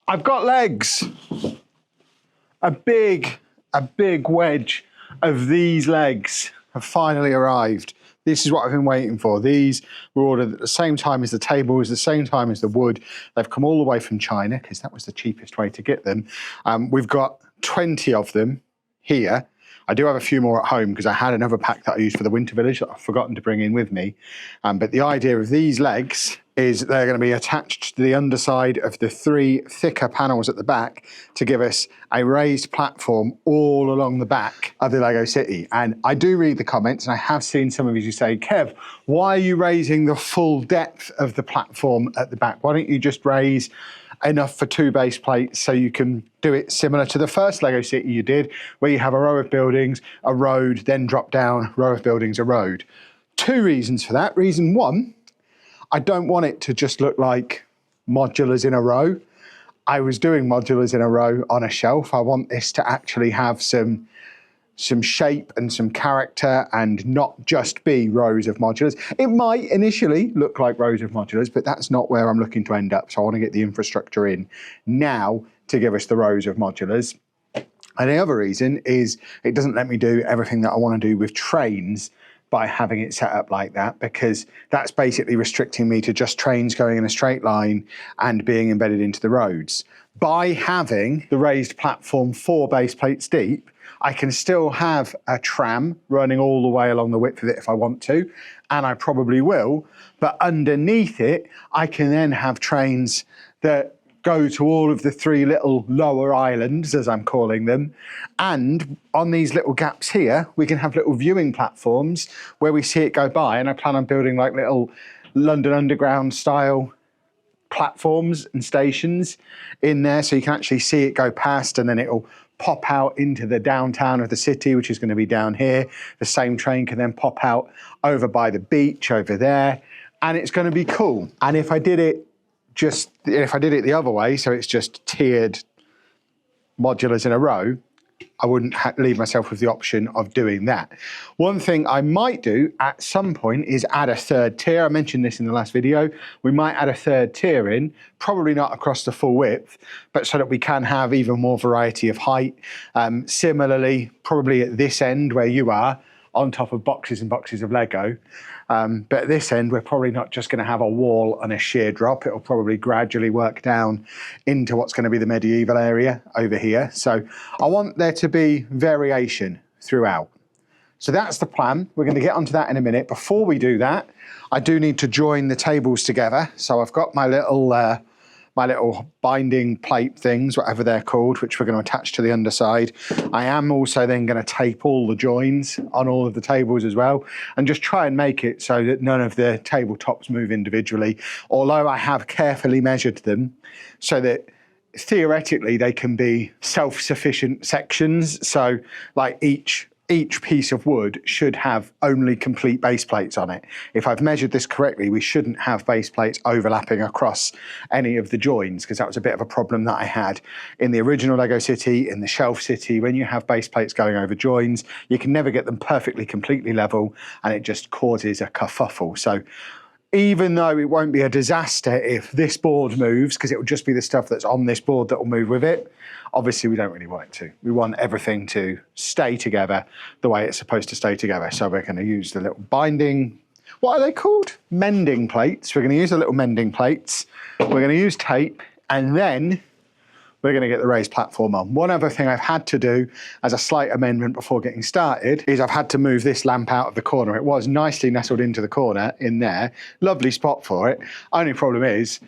I've got legs. A big wedge of these legs have finally arrived. This is what I've been waiting for. These were ordered at the same time as the tables, the same time as the wood. They've come all the way from China because that was the cheapest way to get them. We've got 20 of them here. I do have a few more at home because I had another pack that I used for the winter village that I've forgotten to bring in with me. But the idea of these legs is they're going to be attached to the underside of the 3 thicker panels at the back to give us a raised platform all along the back of the Lego City. And I do read the comments, and I have seen some of you say, Kev, why are you raising the full depth of the platform at the back? Why don't you just raise enough for 2 base plates so you can do it similar to the first Lego City you did, where you have a row of buildings, a road, then drop down, row of buildings, a road. 2 reasons for that. Reason 1, I don't want it to just look like modulars in a row. I was doing modulars in a row on a shelf. I want this to actually have some shape and some character and not just be rows of modulars. It might initially look like rows of modulars, but that's not where I'm looking to end up. So I want to get the infrastructure in now to give us the rows of modulars. And the other reason is it doesn't let me do everything that I want to do with trains by having it set up like that, because that's basically restricting me to just trains going in a straight line and being embedded into the roads. By having the raised platform 4 base plates deep, I can still have a tram running all the way along the width of it if I want to, and I probably will, but underneath it, I can then have trains that go to all of the 3 little lower islands, as I'm calling them, and on these little gaps here, we can have little viewing platforms where we see it go by, and I plan on building like little London Underground style platforms and stations in there so you can actually see it go past, and then it'll pop out into the downtown of the city, which is going to be down here. The same train can then pop out over by the beach over there, and it's going to be cool. And if I did it the other way, so it's just tiered modulars in a row, I wouldn't leave myself with the option of doing that. One thing I might do at some point is add a 3rd tier. I mentioned this in the last video. We might add a 3rd tier in, probably not across the full width, but so that we can have even more variety of height. Similarly, probably at this end where you are, on top of boxes and boxes of Lego. But at this end, we're probably not just going to have a wall and a sheer drop. It'll probably gradually work down into what's going to be the medieval area over here. So I want there to be variation throughout. So that's the plan. We're going to get onto that in a minute. Before we do that, I do need to join the tables together. So I've got my little binding plate things, whatever they're called, which we're going to attach to the underside. I am also then going to tape all the joins on all of the tables as well, and just try and make it so that none of the tabletops move individually, although I have carefully measured them so that theoretically they can be self-sufficient sections. So like each piece of wood should have only complete base plates on it. If I've measured this correctly, we shouldn't have base plates overlapping across any of the joins, because that was a bit of a problem that I had in the original Lego City, in the Shelf City. When you have base plates going over joins, you can never get them perfectly, completely level, and it just causes a kerfuffle. So even though it won't be a disaster if this board moves, because it will just be the stuff that's on this board that will move with it, obviously we don't really want it to. We want everything to stay together the way it's supposed to stay together. So we're going to use the little binding, what are they called? Mending plates. We're going to use the little mending plates. We're going to use tape, and then we're going to get the raised platform on. One other thing I've had to do as a slight amendment before getting started is I've had to move this lamp out of the corner. It was nicely nestled into the corner in there. Lovely spot for it. Only problem is,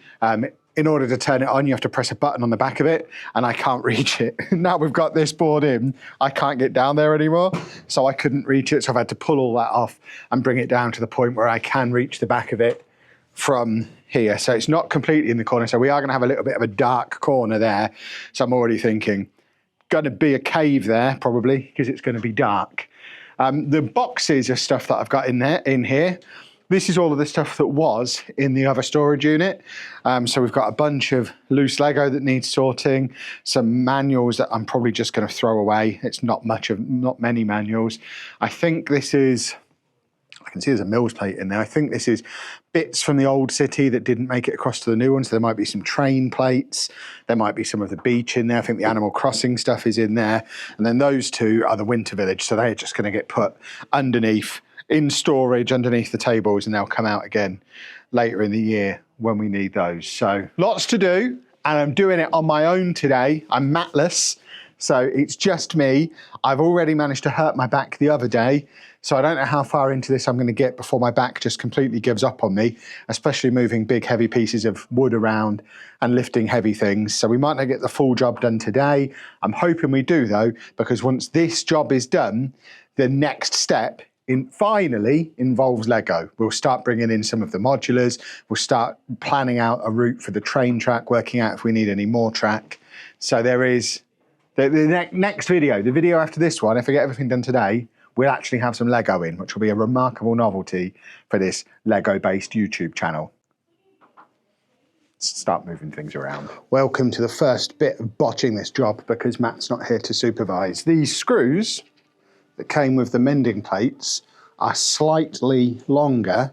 in order to turn it on, you have to press a button on the back of it, and I can't reach it. Now we've got this board in, I can't get down there anymore, so I couldn't reach it. So I've had to pull all that off and bring it down to the point where I can reach the back of it from here. So it's not completely in the corner. So we are going to have a little bit of a dark corner there. So I'm already thinking, going to be a cave there probably, because it's going to be dark. The boxes are stuff that I've got in here. This is all of the stuff that was in the other storage unit. So we've got a bunch of loose Lego that needs sorting, some manuals that I'm probably just going to throw away. It's not many manuals. I think this is I can see there's a Mills plate in there. I think this is bits from the old city that didn't make it across to the new one. So there might be some train plates. There might be some of the beach in there. I think the Animal Crossing stuff is in there. And then those two are the Winter Village. So they're just going to get put underneath, in storage, underneath the tables, and they'll come out again later in the year when we need those. So lots to do, and I'm doing it on my own today. I'm matless, so it's just me. I've already managed to hurt my back the other day, so I don't know how far into this I'm going to get before my back just completely gives up on me, especially moving big heavy pieces of wood around and lifting heavy things. So we might not get the full job done today. I'm hoping we do though, because once this job is done, the next step finally involves Lego. We'll start bringing in some of the modulars. We'll start planning out a route for the train track, working out if we need any more track. So there is the next video, the video after this one, if I get everything done today, we'll actually have some Lego in, which will be a remarkable novelty for this Lego-based YouTube channel. Start moving things around. Welcome to the first bit of botching this job because Matt's not here to supervise. These screws that came with the mending plates are slightly longer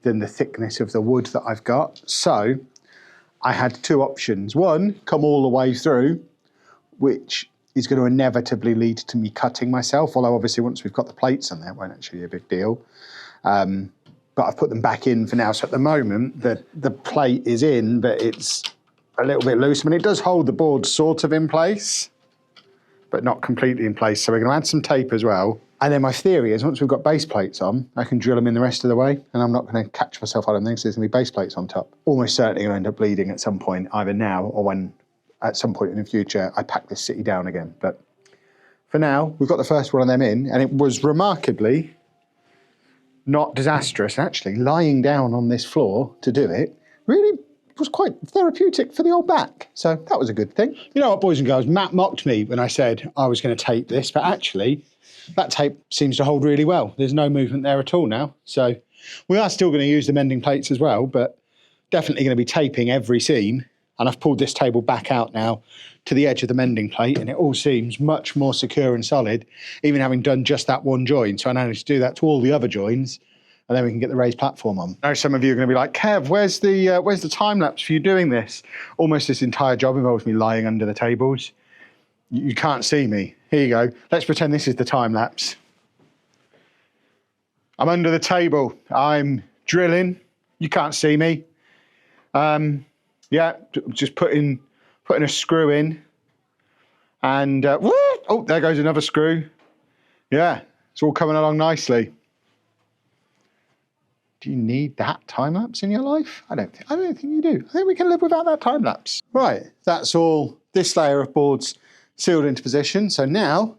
than the thickness of the wood that I've got. So I had two options. One, come all the way through, which is going to inevitably lead to me cutting myself, although obviously once we've got the plates on there, it won't actually be a big deal. But I've put them back in for now. So at the moment, the plate is in, but it's a little bit loose. I mean, it does hold the board sort of in place, but not completely in place. So we're going to add some tape as well. And then my theory is once we've got base plates on, I can drill them in the rest of the way, and I'm not going to catch myself on them, so there's going to be base plates on top. Almost certainly going to end up bleeding at some point, either now or when, at some point in the future, I pack this city down again. But for now, we've got the first one of them in, and it was remarkably not disastrous. Actually, lying down on this floor to do it really was quite therapeutic for the old back. So that was a good thing. You know what, boys and girls, Matt mocked me when I said I was going to tape this, but actually that tape seems to hold really well. There's no movement there at all now. So we are still going to use the mending plates as well, but definitely going to be taping every seam. And I've pulled this table back out now to the edge of the mending plate, and it all seems much more secure and solid, even having done just that one join. So I now need to do that to all the other joins, and then we can get the raised platform on. Now some of you are going to be like, Kev, where's the time lapse for you doing this? Almost this entire job involves me lying under the tables. You can't see me. Here you go. Let's pretend this is the time lapse. I'm under the table. I'm drilling. You can't see me. Yeah, just putting a screw in, and oh, there goes another screw. Yeah, it's all coming along nicely. Do you need that time lapse in your life? I don't think you do. I think we can live without that time lapse. Right, that's all this layer of boards sealed into position. So now,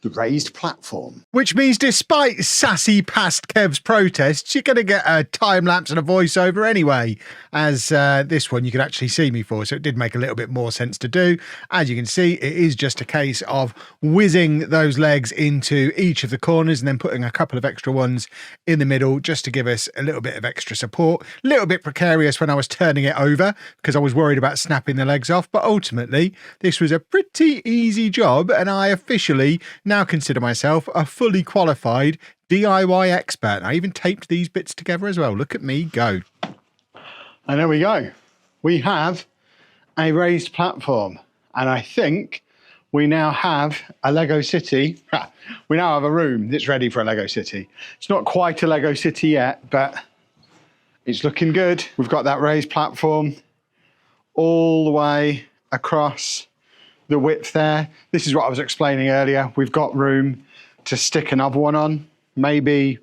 the raised platform. Which means despite sassy past Kev's protests, you're going to get a time lapse and a voiceover anyway, as this one you could actually see me for, so it did make a little bit more sense to do. As you can see, it is just a case of whizzing those legs into each of the corners and then putting a couple of extra ones in the middle just to give us a little bit of extra support. A little bit precarious when I was turning it over because I was worried about snapping the legs off, but ultimately this was a pretty easy job, and I officially now consider myself a fully qualified DIY expert. I even taped these bits together as well. Look at me go. And there we go. We have a raised platform, and I think we now have a Lego city. We now have a room that's ready for a Lego city. It's not quite a Lego city yet, but it's looking good. We've got that raised platform all the way across the width there. This is what I was explaining earlier. We've got room to stick another one on. Maybe,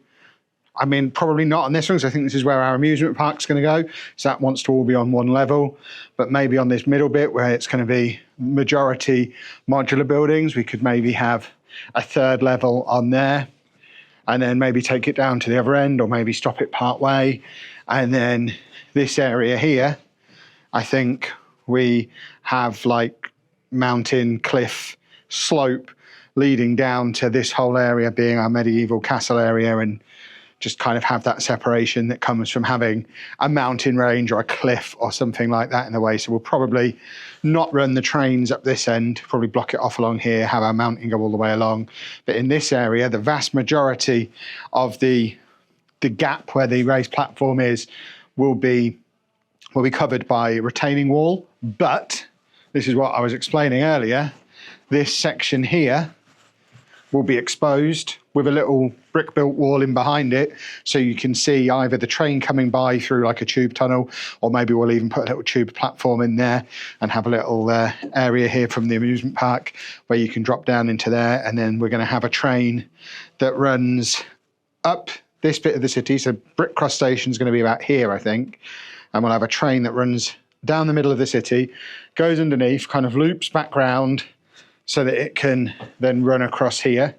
I mean, probably not on this one, because I think this is where our amusement park's going to go. So that wants to all be on one level. But maybe on this middle bit where it's going to be majority modular buildings, we could maybe have a third level on there, and then maybe take it down to the other end, or maybe stop it part way. And then this area here, I think we have like mountain, cliff, slope leading down to this whole area being our medieval castle area, and just kind of have that separation that comes from having a mountain range or a cliff or something like that in the way. So we'll probably not run the trains up this end, probably block it off along here, have our mounting go all the way along. But in this area, the vast majority of the gap where the raised platform is will be covered by retaining wall. But this is what I was explaining earlier. This section here will be exposed with a little brick built wall in behind it, so you can see either the train coming by through like a tube tunnel, or maybe we'll even put a little tube platform in there and have a little area here from the amusement park where you can drop down into there. And then we're going to have a train that runs up this bit of the city. So Brick Cross Station is going to be about here, I think. And we'll have a train that runs down the middle of the city, goes underneath, kind of loops back round so that it can then run across here.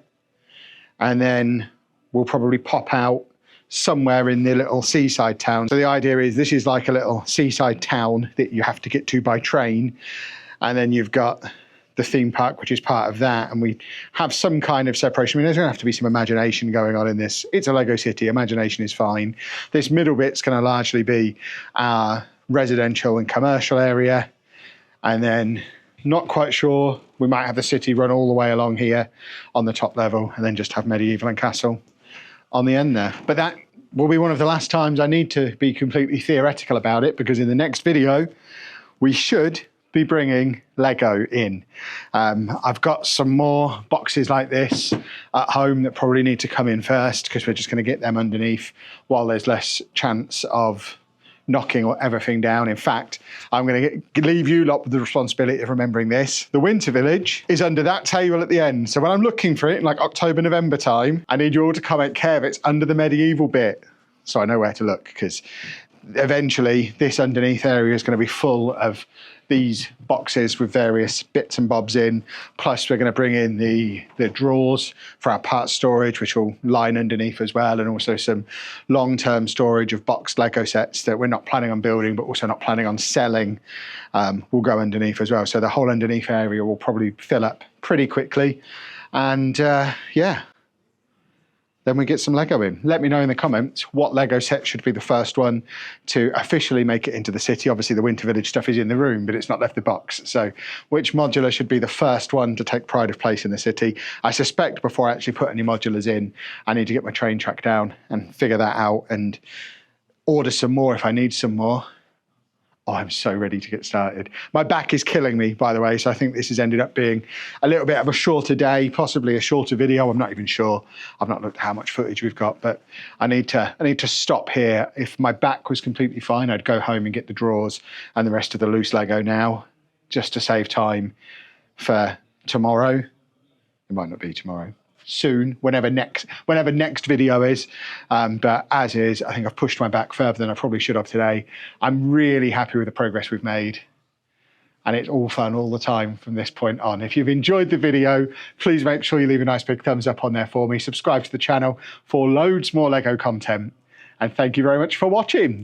And then we'll probably pop out somewhere in the little seaside town. So the idea is this is like a little seaside town that you have to get to by train. And then you've got the theme park, which is part of that. And we have some kind of separation. I mean, there's going to have to be some imagination going on in this. It's a Lego city. Imagination is fine. This middle bit's going to largely be our residential and commercial area. And then not quite sure, we might have the city run all the way along here on the top level and then just have medieval and castle on the end there. But that will be one of the last times I need to be completely theoretical about it, because in the next video, we should be bringing Lego in. I've got some more boxes like this at home that probably need to come in first, because we're just going to get them underneath while there's less chance of knocking or everything down. In fact, I'm going to leave you lot with the responsibility of remembering this. The Winter Village is under that table at the end. So when I'm looking for it in like October, November time, I need you all to comment, Kev, it's under the medieval bit. So I know where to look, because eventually this underneath area is going to be full of these boxes with various bits and bobs in. Plus we're going to bring in the drawers for our parts storage, which will line underneath as well, and also some long-term storage of boxed Lego sets that we're not planning on building but also not planning on selling, will go underneath as well. So the whole underneath area will probably fill up pretty quickly. And yeah, then we get some Lego in. Let me know in the comments what Lego set should be the first one to officially make it into the city. Obviously the Winter Village stuff is in the room, but it's not left the box. So which modular should be the first one to take pride of place in the city? I suspect before I actually put any modulars in, I need to get my train track down and figure that out and order some more if I need some more. Oh, I'm so ready to get started. My back is killing me, by the way, so I think this has ended up being a little bit of a shorter day, possibly a shorter video. I'm not even sure. I've not looked at how much footage we've got, but I need to stop here. If my back was completely fine, I'd go home and get the drawers and the rest of the loose Lego now, just to save time for tomorrow. It might not be tomorrow. Soon, whenever next video is, but as is, I think I've pushed my back further than I probably should have today. I'm really happy with the progress we've made, and it's all fun all the time from this point on. If you've enjoyed the video, please make sure you leave a nice big thumbs up on there for me. Subscribe to the channel for loads more Lego content, and thank you very much for watching.